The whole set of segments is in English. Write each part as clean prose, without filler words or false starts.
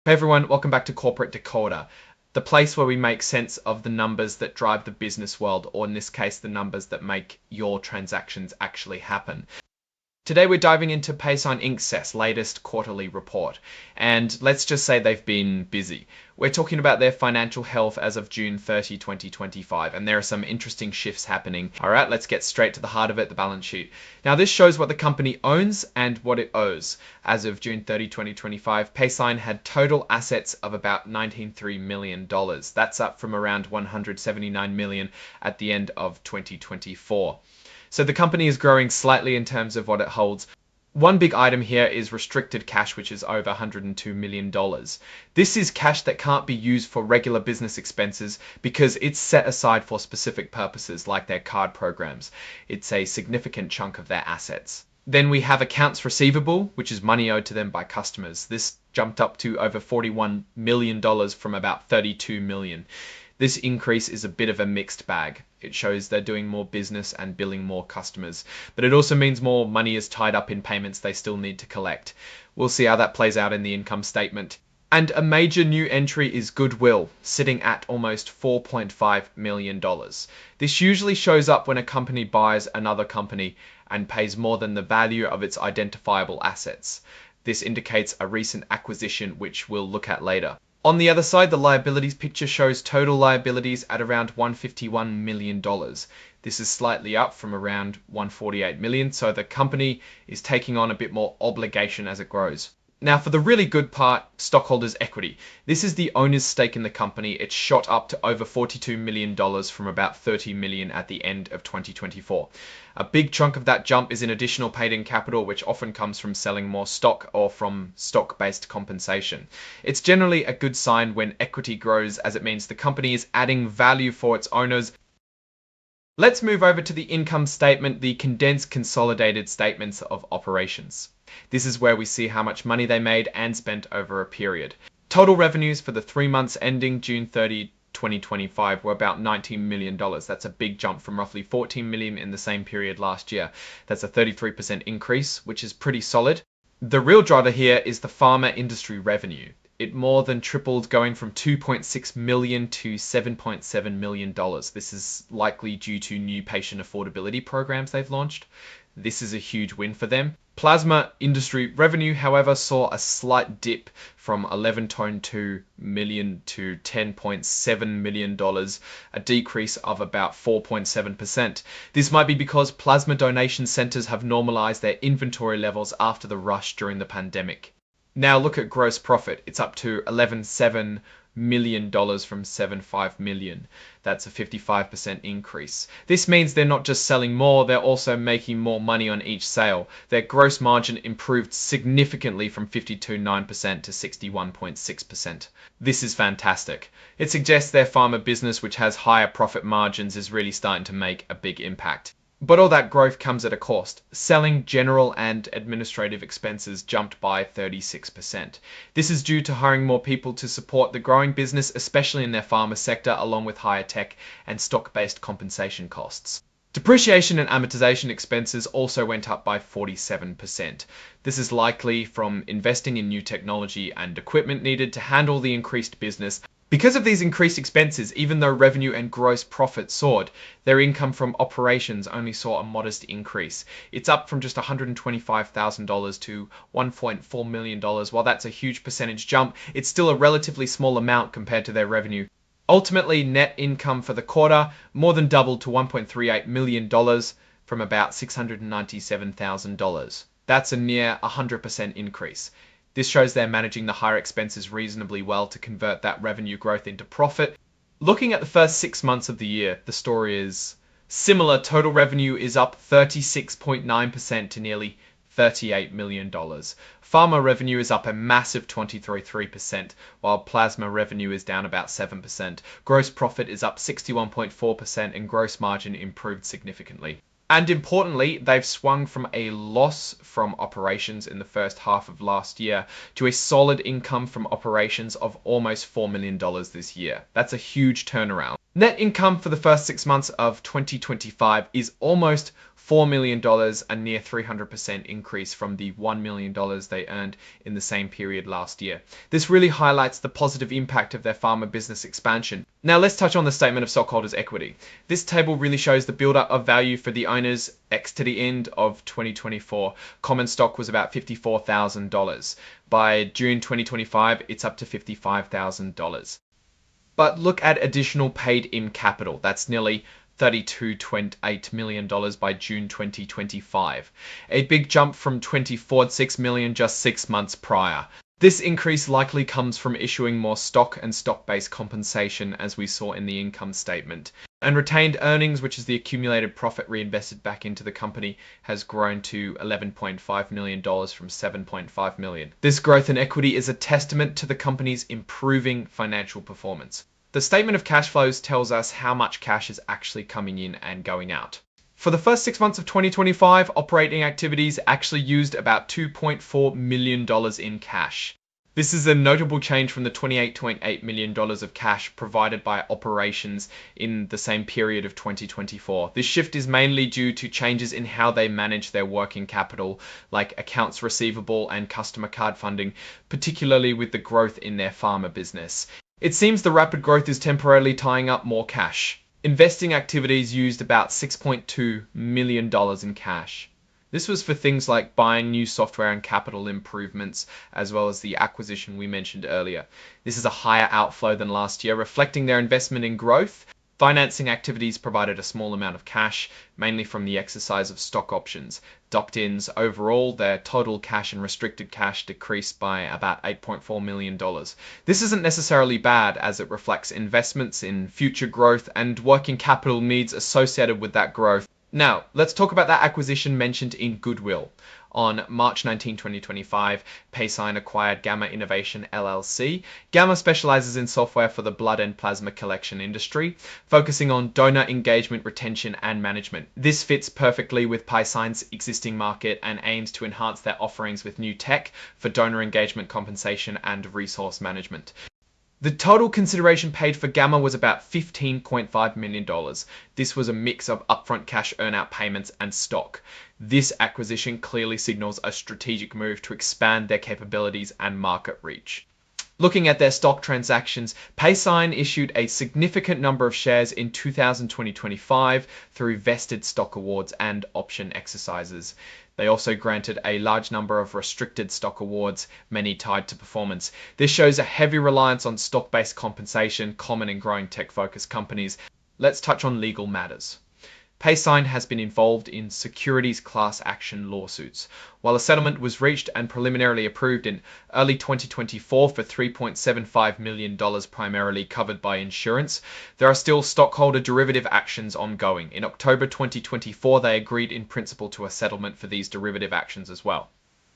Hey everyone, welcome back to Corporate Decoder, the place where we make sense of the numbers that drive the business world, or in this case, the numbers that make your transactions actually happen. Today we're diving into Paysign Inc.'s latest quarterly report, and let's just say they've been busy. We're talking about their financial health as of June 30, 2025, and there are some interesting shifts happening. All right, let's get straight to the heart of it, the balance sheet. Now this shows what the company owns and what it owes. As of June 30, 2025, Paysign had total assets of about $93 million. That's up from around $179 million at the end of 2024. So the company is growing slightly in terms of what it holds. One big item here is restricted cash, which is over $102 million. This is cash that can't be used for regular business expenses because it's set aside for specific purposes like their card programs. It's a significant chunk of their assets. Then we have accounts receivable, which is money owed to them by customers. This jumped up to over $41 million from about $32 million. This increase is a bit of a mixed bag. It shows they're doing more business and billing more customers, but it also means more money is tied up in payments they still need to collect. We'll see how that plays out in the income statement. And a major new entry is goodwill, sitting at almost $4.5 million. This usually shows up when a company buys another company and pays more than the value of its identifiable assets. This indicates a recent acquisition, which we'll look at later. On the other side, the liabilities picture shows total liabilities at around $151 million. This is slightly up from around $148 million, so the company is taking on a bit more obligation as it grows. Now for the really good part, stockholders' equity. This is the owner's stake in the company. It's shot up to over $42 million from about $30 million at the end of 2024. A big chunk of that jump is in additional paid-in capital, which often comes from selling more stock or from stock-based compensation. It's generally a good sign when equity grows, as it means the company is adding value for its owners. Let's move over to the income statement, the condensed consolidated statements of operations. This is where we see how much money they made and spent over a period. Total revenues for the 3 months ending June 30, 2025 were about $19 million. That's a big jump from roughly $14 million in the same period last year. That's a 33% increase, which is pretty solid. The real driver here is the pharma industry revenue. It more than tripled, going from $2.6 million to $7.7 million. This is likely due to new patient affordability programs they've launched. This is a huge win for them. Plasma industry revenue, however, saw a slight dip from $11.2 million to $10.7 million, a decrease of about 4.7%. This might be because plasma donation centers have normalized their inventory levels after the rush during the pandemic. Now look at gross profit. It's up to $11.7 million from $7.5 million. That's a 55% increase. This means they're not just selling more, they're also making more money on each sale. Their gross margin improved significantly from 52.9% to 61.6%. This is fantastic. It suggests their pharma business, which has higher profit margins, is really starting to make a big impact. But all that growth comes at a cost. Selling, general and administrative expenses jumped by 36%. This is due to hiring more people to support the growing business, especially in their pharma sector, along with higher tech and stock-based compensation costs. Depreciation and amortization expenses also went up by 47%. This is likely from investing in new technology and equipment needed to handle the increased business. Because of these increased expenses, even though revenue and gross profit soared, their income from operations only saw a modest increase. It's up from just $125,000 to $1.4 million. While that's a huge percentage jump, it's still a relatively small amount compared to their revenue. Ultimately, net income for the quarter more than doubled to $1.38 million from about $697,000. That's a near 100% increase. This shows they're managing the higher expenses reasonably well to convert that revenue growth into profit. Looking at the first 6 months of the year, the story is similar. Total revenue is up 36.9% to nearly $38 million. Pharma revenue is up a massive 23%, while plasma revenue is down about 7%. Gross profit is up 61.4% and gross margin improved significantly. And importantly, they've swung from a loss from operations in the first half of last year to a solid income from operations of almost $4 million this year. That's a huge turnaround. Net income for the first 6 months of 2025 is almost $4 million, a near 300% increase from the $1 million they earned in the same period last year. This really highlights the positive impact of their pharma business expansion. Now let's touch on the statement of stockholders' equity. This table really shows the build-up of value for the owners X to the end of 2024. Common stock was about $54,000. By June 2025, it's up to $55,000. But look at additional paid-in capital. That's nearly $32.8 million by June 2025. A big jump from $24.6 million just 6 months prior. This increase likely comes from issuing more stock and stock-based compensation, as we saw in the income statement. And retained earnings, which is the accumulated profit reinvested back into the company, has grown to $11.5 million from $7.5 million. This growth in equity is a testament to the company's improving financial performance. The statement of cash flows tells us how much cash is actually coming in and going out. For the first 6 months of 2025, operating activities actually used about $2.4 million in cash. This is a notable change from the $28.8 million of cash provided by operations in the same period of 2024. This shift is mainly due to changes in how they manage their working capital, like accounts receivable and customer card funding, particularly with the growth in their pharma business. It seems the rapid growth is temporarily tying up more cash. Investing activities used about $6.2 million in cash. This was for things like buying new software and capital improvements, as well as the acquisition we mentioned earlier. This is a higher outflow than last year, reflecting their investment in growth. Financing activities provided a small amount of cash, mainly from the exercise of stock options. Opt-ins overall, their total cash and restricted cash decreased by about $8.4 million. This isn't necessarily bad, as it reflects investments in future growth and working capital needs associated with that growth. Now, let's talk about that acquisition mentioned in Goodwill. On March 19, 2025, Paysign acquired Gamma Innovation LLC. Gamma specializes in software for the blood and plasma collection industry, focusing on donor engagement, retention, and management. This fits perfectly with Paysign's existing market and aims to enhance their offerings with new tech for donor engagement compensation and resource management. The total consideration paid for Gamma was about $15.5 million. This was a mix of upfront cash earnout payments and stock. This acquisition clearly signals a strategic move to expand their capabilities and market reach. Looking at their stock transactions, Paysign issued a significant number of shares in 2025 through vested stock awards and option exercises. They also granted a large number of restricted stock awards, many tied to performance. This shows a heavy reliance on stock-based compensation, common in growing tech-focused companies. Let's touch on legal matters. Paysign has been involved in securities class action lawsuits. While a settlement was reached and preliminarily approved in early 2024 for $3.75 million, primarily covered by insurance, there are still stockholder derivative actions ongoing. In October 2024, they agreed in principle to a settlement for these derivative actions as well.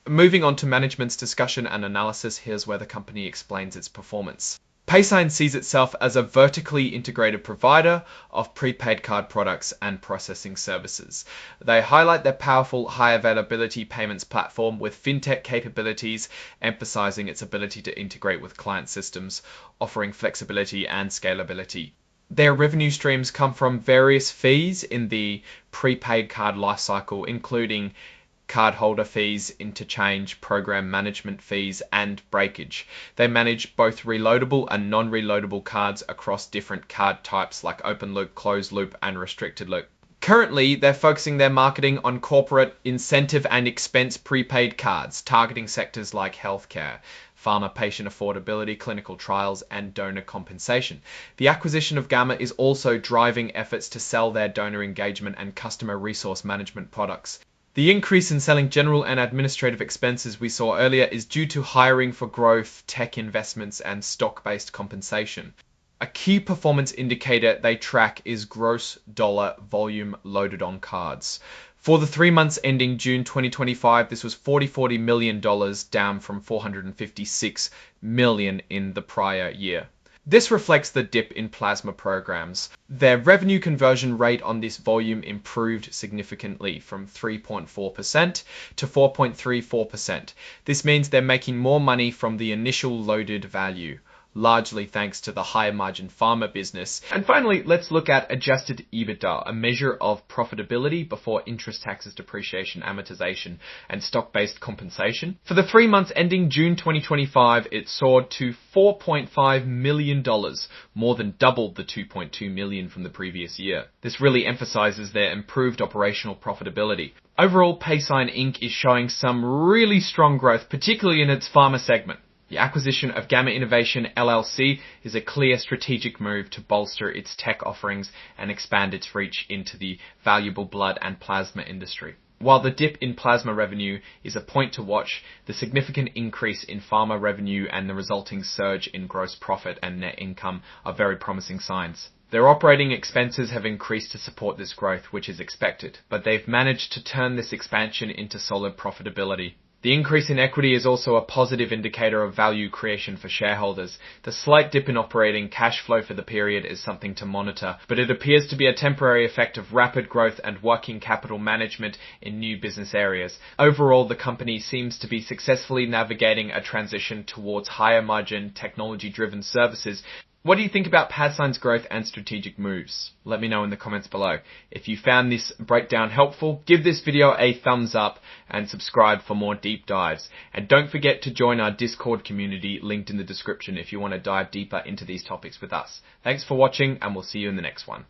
Moving on to management's discussion and analysis, here's where the company explains its performance. Paysign sees itself as a vertically integrated provider of prepaid card products and processing services. They highlight their powerful high availability payments platform with fintech capabilities, emphasizing its ability to integrate with client systems, offering flexibility and scalability. Their revenue streams come from various fees in the prepaid card lifecycle, including cardholder fees, interchange, program management fees, and breakage. They manage both reloadable and non-reloadable cards across different card types like open loop, closed loop, and restricted loop. Currently, they're focusing their marketing on corporate incentive and expense prepaid cards, targeting sectors like healthcare, pharma patient affordability, clinical trials, and donor compensation. The acquisition of Gamma is also driving efforts to sell their donor engagement and customer resource management products. The increase in selling general and administrative expenses we saw earlier is due to hiring for growth, tech investments, and stock-based compensation. A key performance indicator they track is gross dollar volume loaded on cards. For the 3 months ending June 2025, this was $40 million, down from $456 million in the prior year. This reflects the dip in plasma programs. Their revenue conversion rate on this volume improved significantly from 3.4% to 4.34%. This means they're making more money from the initial loaded value. largely thanks to the higher margin pharma business. And finally, let's look at adjusted EBITDA, a measure of profitability before interest, taxes, depreciation, amortization, and stock-based compensation. For the 3 months ending June 2025, it soared to $4.5 million, more than double the $2.2 million from the previous year. This really emphasizes their improved operational profitability. Overall, Paysign Inc. is showing some really strong growth, particularly in its pharma segment. The acquisition of Gamma Innovation LLC is a clear strategic move to bolster its tech offerings and expand its reach into the valuable blood and plasma industry. While the dip in plasma revenue is a point to watch, the significant increase in pharma revenue and the resulting surge in gross profit and net income are very promising signs. Their operating expenses have increased to support this growth, which is expected, but they've managed to turn this expansion into solid profitability. The increase in equity is also a positive indicator of value creation for shareholders. The slight dip in operating cash flow for the period is something to monitor, but it appears to be a temporary effect of rapid growth and working capital management in new business areas. Overall, the company seems to be successfully navigating a transition towards higher margin, technology-driven services. What do you think about Paysign's growth and strategic moves? Let me know in the comments below. If you found this breakdown helpful, give this video a thumbs up and subscribe for more deep dives. And don't forget to join our Discord community linked in the description if you want to dive deeper into these topics with us. Thanks for watching, and we'll see you in the next one.